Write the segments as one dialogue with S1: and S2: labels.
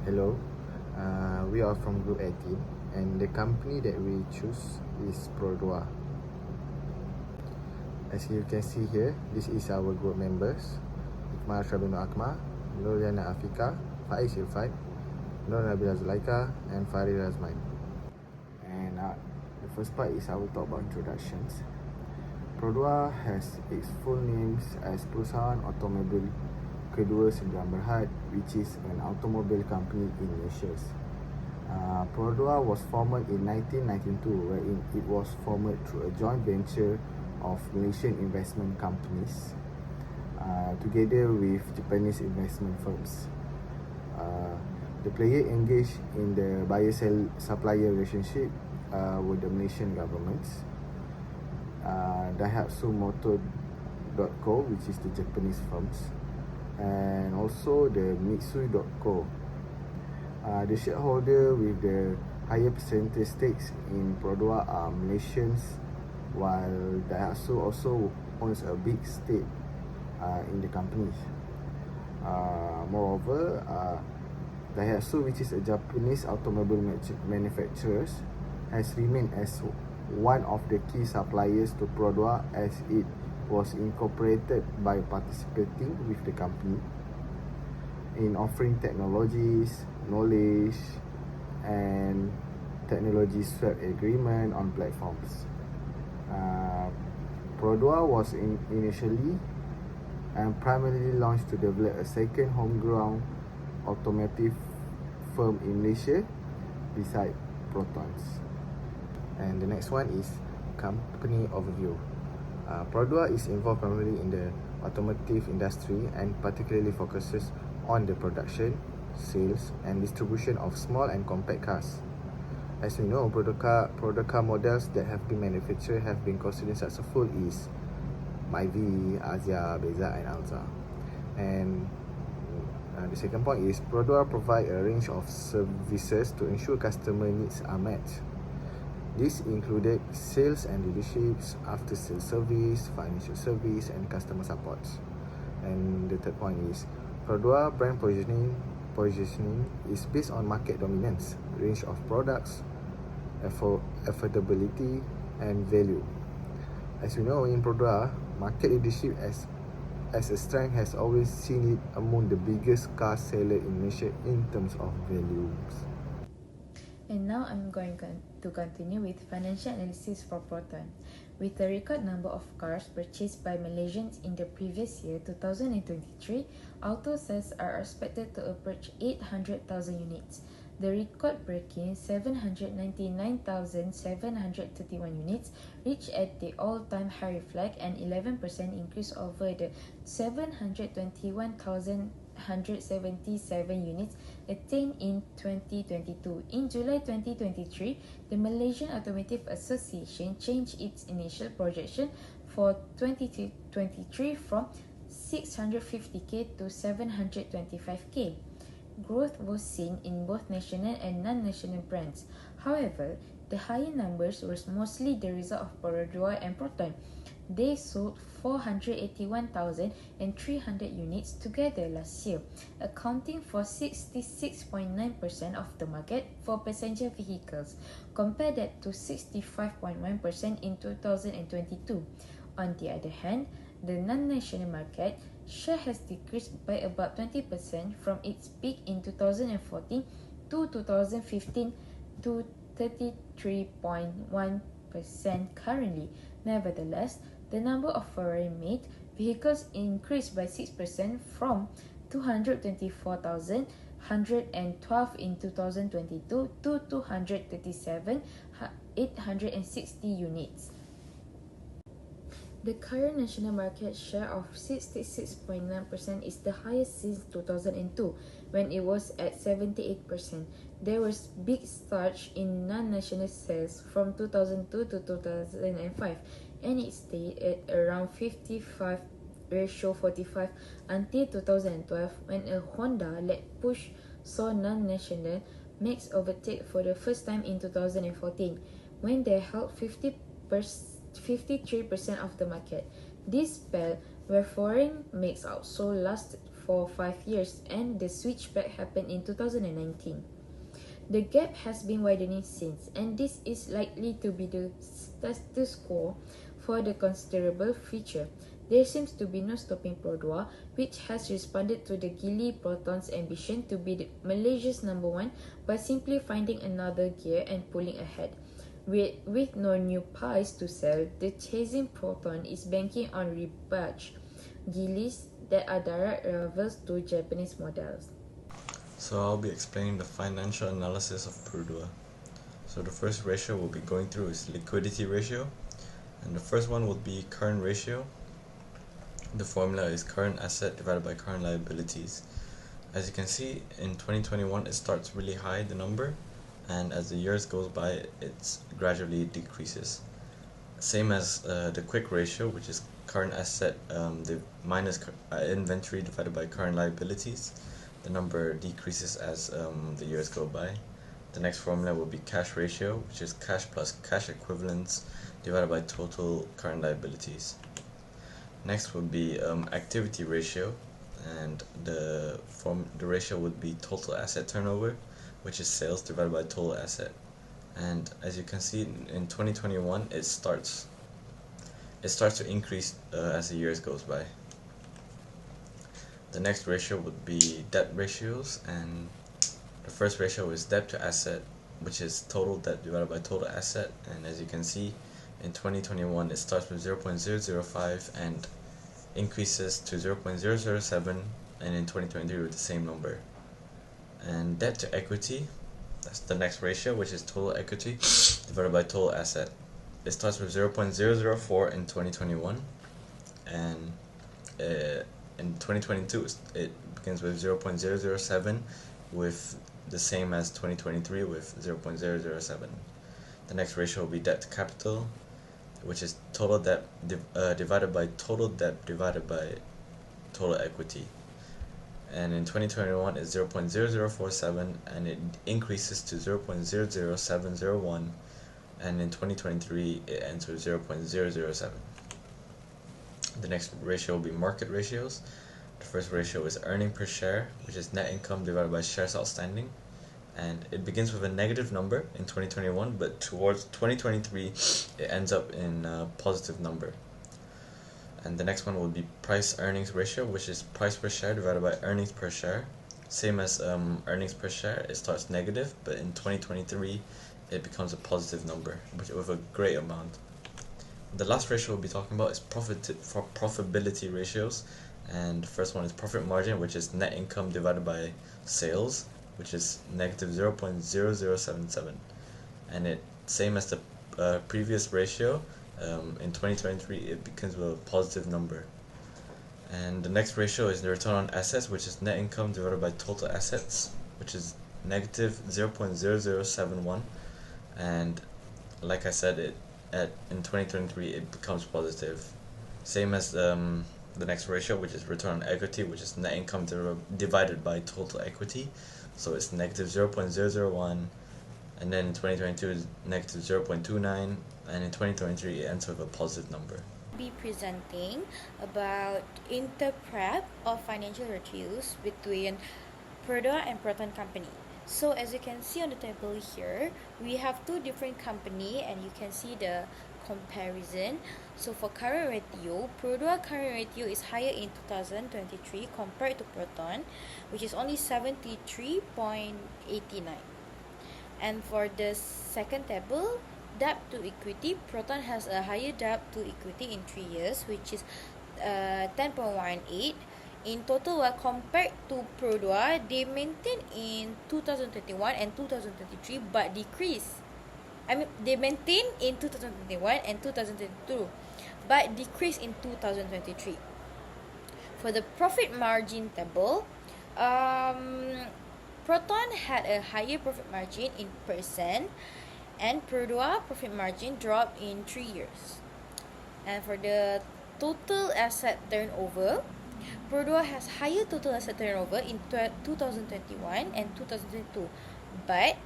S1: Hello, we are from Group 18 and the company that we choose is PERODUA. As you can see here, this is our group members: Ikmal Shabinu Akmal, Nuriana Afika, Faiz Irfan, Nur Nabila Zulaika and Farid Razman. And the first part is our talk about introductions. PERODUA has its full names as Perusahaan Automobil Kedua Sdn Bhd, which is an automobile company in Malaysia. PERODUA was formed in 1992, wherein it was formed through a joint venture of Malaysian investment companies together with Japanese investment firms. The player engaged in the buyer-supplier relationship with the Malaysian governments. Daihatsu Motor.co, which is the Japanese firms, and also the Mitsui.co. The shareholder with the higher percentage stakes in PERODUA are Malaysians, while Daihatsu also owns a big stake in the companies. Moreover, Daihatsu, which is a Japanese automobile manufacturer, has remained as one of the key suppliers to PERODUA as it was incorporated by participating with the company in offering technologies, knowledge, and technology swap agreement on platforms. PERODUA was initially and primarily launched to develop a second homegrown automotive firm in Malaysia beside Protons. And the next one is company overview. PERODUA is involved primarily in the automotive industry and particularly focuses on the production, sales, and distribution of small and compact cars. As we know, product car models that have been manufactured have been considered successful is Myvi, Asia, Beza, and Alza. And the second point is PERODUA provide a range of services to ensure customer needs are met. This included sales and dealerships, after-sales service, financial service, and customer support. And the third point is PERODUA brand positioning is based on market dominance, range of products, affordability, and value. As we know, in PERODUA, market leadership as a strength has always seen it among the biggest car seller in Malaysia in terms of values.
S2: And now I'm going to continue with financial analysis for Proton. With the record number of cars purchased by Malaysians in the previous year, 2023, auto sales are expected to approach 800,000 units. The record-breaking 799,731 units reached at the all-time high, reflect an 11% increase over the 721,177 units attained in 2022. In July 2023, the Malaysian Automotive Association changed its initial projection for 2023 from 650k to 725k. Growth was seen in both national and non-national brands. However, the higher numbers were mostly the result of PERODUA and Proton. They sold 481,300 units together last year, accounting for 66.9% of the market for passenger vehicles, compared that to 65.1% in 2022. On the other hand, the non-national market share has decreased by about 20% from its peak in 2014 to 2015 to 33.1% currently. Nevertheless, the number of foreign-made vehicles increased by 6% from 224,112 in 2022 to 237,860 units. The current national market share of 66.9% is the highest since 2002, when it was at 78%. There was big surge in non-national sales from 2002 to 2005, and it stayed at around 55:45 until 2012, when a Honda-led push saw non-national makes overtake for the first time in 2014, when they held 53% of the market. This spell where foreign makes outsold lasted for 5 years, and the switchback happened in 2019. The gap has been widening since, and this is likely to be the status quo for the considerable future. There seems to be no stopping PERODUA, which has responded to the Gili Proton's ambition to be Malaysia's number one by simply finding another gear and pulling ahead. With no new pies to sell, the chasing Proton is banking on rebadged Gilis that are direct rivals to Japanese models.
S3: So I'll be explaining the financial analysis of PERODUA. So the first ratio we'll be going through is liquidity ratio, and the first one will be current ratio. The formula is current asset divided by current liabilities. As you can see, in 2021 it starts really high, the number, and as the years goes by it gradually decreases. Same as the quick ratio, which is current asset minus inventory divided by current liabilities. The number decreases as the years go by. The next formula will be cash ratio, which is cash plus cash equivalents divided by total current liabilities. Next would be activity ratio, and the ratio would be total asset turnover, which is sales divided by total asset. And as you can see, in 2021 it starts to increase as the years goes by. The next ratio would be debt ratios, and the first ratio is debt to asset, which is total debt divided by total asset. And as you can see, in 2021 it starts with 0.005 and increases to 0.007, and in 2023 with the same number. And debt to equity, that's the next ratio, which is total equity divided by total asset. It starts with 0.004 in 2021, and in 2022 it begins with 0.007, with the same as 2023 with 0.007. The next ratio will be debt to capital, which is total debt divided by total debt divided by total equity. And in 2021 it's 0.0047, and it increases to 0.00701, and in 2023 it ends with 0.007. The next ratio will be market ratios. The first ratio is earning per share, which is net income divided by shares outstanding, and it begins with a negative number in 2021, but towards 2023 it ends up in a positive number. And the next one will be price earnings ratio, which is price per share divided by earnings per share. Same as earnings per share, it starts negative, but in 2023 it becomes a positive number, with a great amount. The last ratio we'll be talking about is profitability ratios, and the first one is profit margin, which is net income divided by sales, which is negative 0.0077, and it same as the previous ratio. In 2023 it becomes a positive number. And the next ratio is the return on assets, which is net income divided by total assets, which is negative 0.0071, and like I said, in 2023 it becomes positive. Same as the next ratio, which is return on equity, which is net income divided by total equity, so it's negative 0.001, and then in 2022 is negative 0.29, and in 2023 it ends with a positive number.
S4: Be presenting about interpret of financial ratios between PERODUA and Proton Company. So as you can see on the table here, we have two different company, and you can see the comparison. So for current ratio, PERODUA current ratio is higher in 2023 compared to Proton, which is only 73.89. And for the second table, debt to equity, Proton has a higher debt to equity in 3 years, which is 10.18. In total, compared to PERODUA, they maintain in 2021 and 2023 but decrease. They maintain in 2021 and 2022 but decrease in 2023. For the profit margin table, Proton had a higher profit margin in percent, and PERODUA profit margin dropped in 3 years. And for the total asset turnover, PERODUA has higher total asset turnover in 2021 and 2022, but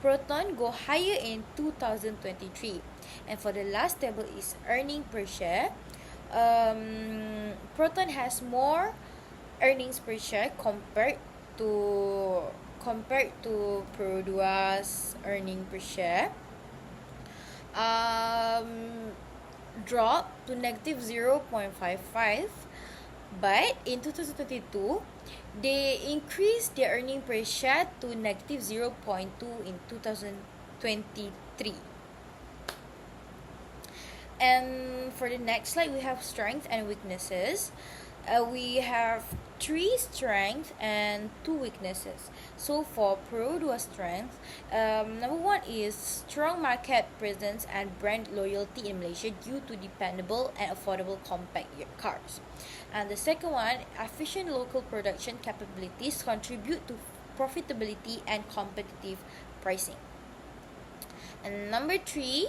S4: Proton go higher in 2023. And for the last table is earning per share. Proton has more earnings per share compared to PERODUA's earning per share dropped to negative 0.55, but in 2022 they increased their earning per share to negative 0.2 in 2023. And for the next slide, we have strengths and weaknesses. We have 3 strengths and 2 weaknesses. So for PERODUA strength, number 1 is strong market presence and brand loyalty in Malaysia due to dependable and affordable compact cars. And the second one, efficient local production capabilities contribute to profitability and competitive pricing. And number 3,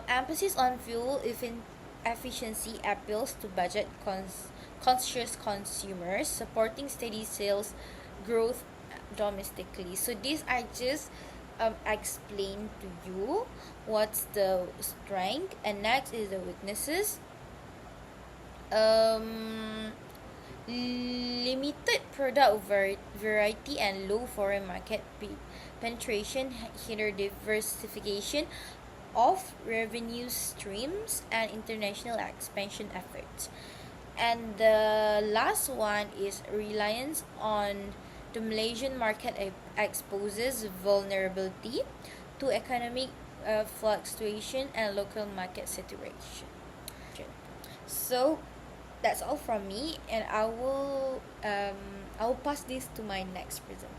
S4: emphasis on fuel efficiency appeals to budget conscious consumers, supporting steady sales growth domestically. So these I just explained to you what's the strength, and next is the weaknesses. Limited product variety and low foreign market penetration hinder diversification of revenue streams and international expansion efforts. And the last one is reliance on the Malaysian market exposes vulnerability to economic fluctuation and local market situation. So that's all from me, and I will pass this to my next presenter.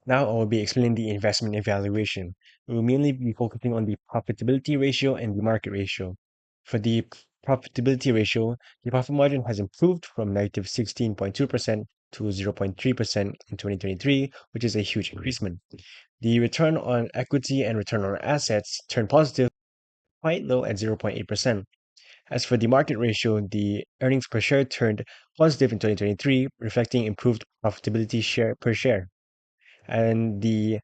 S5: Now I will be explaining the investment evaluation. We will mainly be focusing on the profitability ratio and the market ratio. For the profitability ratio, the profit margin has improved from negative 16.2% to 0.3% in 2023, which is a huge increasement. The return on equity and return on assets turned positive, quite low at 0.8%. As for the market ratio, the earnings per share turned positive in 2023, reflecting improved profitability per share. And the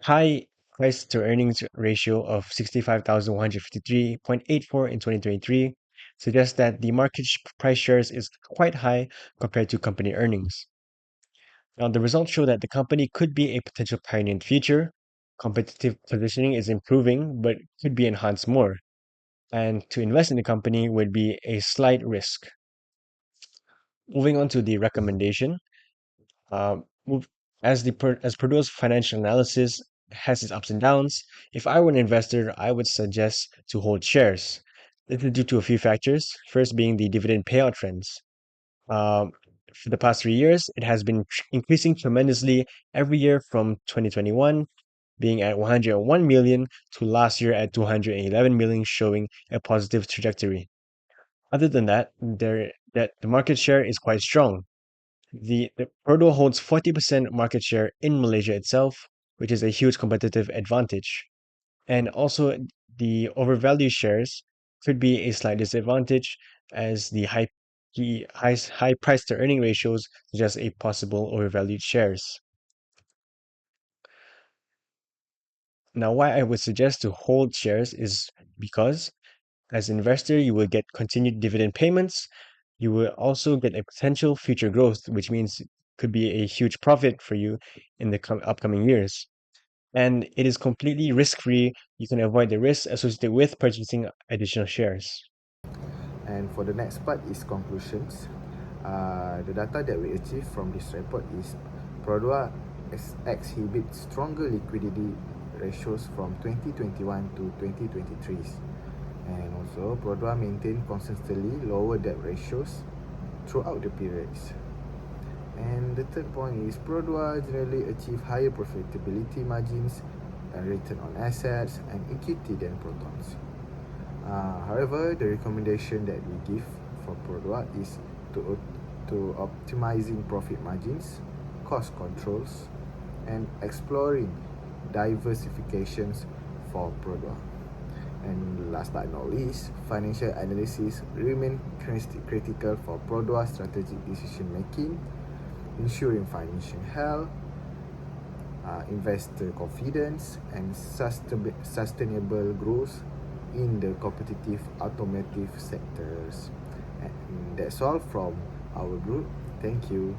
S5: high price to earnings ratio of 65,153.84 in 2023 suggests that the market price shares is quite high compared to company earnings. Now, the results show that the company could be a potential pioneer in the future. Competitive positioning is improving, but could be enhanced more. And to invest in the company would be a slight risk. Moving on to the recommendation. Uh, as Perdue's financial analysis has its ups and downs, if I were an investor, I would suggest to hold shares. This is due to a few factors. First being the dividend payout trends. For the past 3 years, it has been increasing tremendously every year from 2021 being at 101 million to last year at 211 million, showing a positive trajectory. Other than that, the market share is quite strong. The PERODUA holds 40% market share in Malaysia itself, which is a huge competitive advantage. And also, the overvalued shares could be a slight disadvantage as the high price to earning ratios suggest a possible overvalued shares. Now, why I would suggest to hold shares is because as an investor, you will get continued dividend payments. You will also get a potential future growth, which means it could be a huge profit for you in the upcoming years. And it is completely risk-free. You can avoid the risks associated with purchasing additional shares.
S1: And for the next part is conclusions. The data that we achieve from this report is PERODUA exhibits stronger liquidity ratios from 2021 to 2023. And also, PERODUA maintained consistently lower debt ratios throughout the periods. And the third point is PERODUA generally achieve higher profitability margins and return on assets and equity than Protons. However, the recommendation that we give for PERODUA is to optimizing profit margins, cost controls, and exploring diversifications for PERODUA. And last but not least, financial analysis remain critical for PERODUA strategic decision making, ensuring financial health, investor confidence, and sustainable growth in the competitive automotive sectors. And that's all from our group. Thank you.